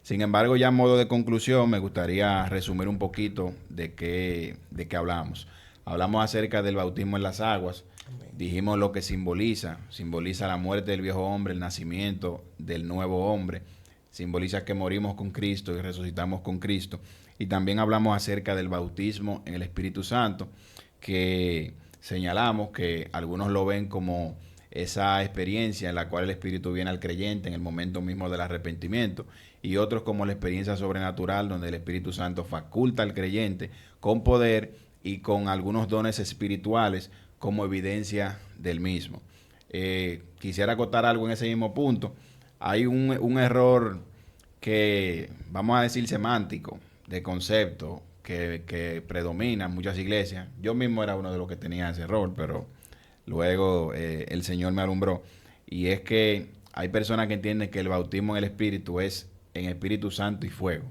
Sin embargo, ya a modo de conclusión, me gustaría resumir un poquito de qué hablamos. Hablamos acerca del bautismo en las aguas. Dijimos lo que simboliza la muerte del viejo hombre, el nacimiento del nuevo hombre, simboliza que morimos con Cristo y resucitamos con Cristo. Y también hablamos acerca del bautismo en el Espíritu Santo, que señalamos que algunos lo ven como esa experiencia en la cual el Espíritu viene al creyente en el momento mismo del arrepentimiento, y otros como la experiencia sobrenatural donde el Espíritu Santo faculta al creyente con poder y con algunos dones espirituales como evidencia del mismo. Quisiera acotar algo en ese mismo punto. Hay un error que, vamos a decir, semántico, de concepto, que predomina en muchas iglesias. Yo mismo era uno de los que tenía ese error, pero luego el Señor me alumbró. Y es que hay personas que entienden que el bautismo en el Espíritu es en Espíritu Santo y fuego,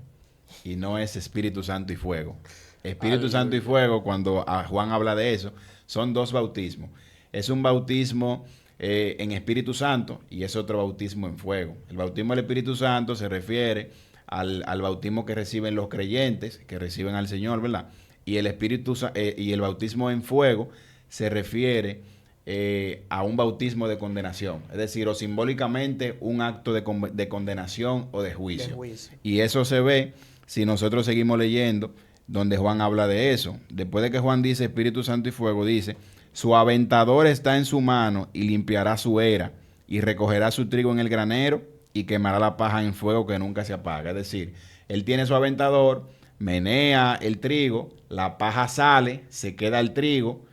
y no es Espíritu Santo y fuego. Espíritu Santo y fuego, cuando Juan habla de eso, son dos bautismos. Es un bautismo en Espíritu Santo y es otro bautismo en fuego. El bautismo del Espíritu Santo se refiere al bautismo que reciben los creyentes, que reciben al Señor, ¿verdad? Y el bautismo en fuego se refiere a un bautismo de condenación, es decir, o simbólicamente un acto de condenación o de juicio. Y eso se ve si nosotros seguimos leyendo, donde Juan habla de eso. Después de que Juan dice Espíritu Santo y fuego, dice: su aventador está en su mano y limpiará su era y recogerá su trigo en el granero y quemará la paja en fuego que nunca se apaga. Es decir, él tiene su aventador, menea el trigo, la paja sale, se queda el trigo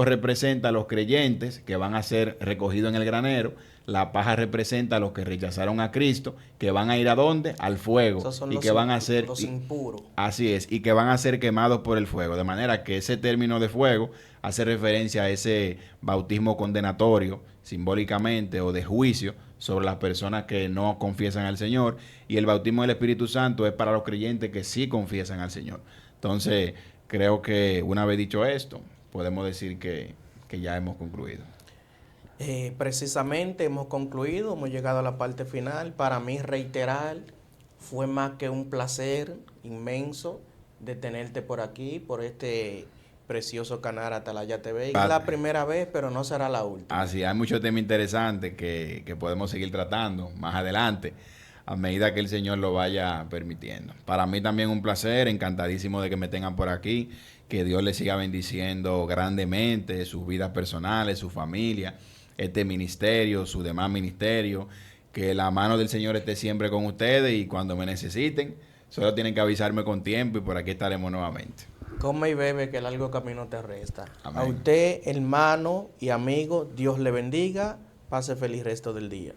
representa a los creyentes que van a ser recogidos en el granero, la paja representa a los que rechazaron a Cristo, que van a ir ¿a dónde? Al fuego. Esos son y los que van a ser los impuros. Así es, y que van a ser quemados por el fuego. De manera que ese término de fuego hace referencia a ese bautismo condenatorio, simbólicamente, o de juicio sobre las personas que no confiesan al Señor. Y el bautismo del Espíritu Santo es para los creyentes que sí confiesan al Señor. Entonces, creo que una vez dicho esto, podemos decir que ya hemos concluido. Precisamente hemos concluido, hemos llegado a la parte final. Para mí, reiterar, fue más que un placer inmenso de tenerte por aquí, por este precioso canal Atalaya TV. Es la primera vez, pero no será la última. Así, hay muchos temas interesantes que podemos seguir tratando más adelante, a medida que el Señor lo vaya permitiendo. Para mí también un placer, encantadísimo de que me tengan por aquí, que Dios les siga bendiciendo grandemente sus vidas personales, su familia, este ministerio, su demás ministerio, que la mano del Señor esté siempre con ustedes y cuando me necesiten, solo tienen que avisarme con tiempo y por aquí estaremos nuevamente. Come y bebe, que el largo camino te resta. Amén. A usted, hermano y amigo, Dios le bendiga. Pase feliz resto del día.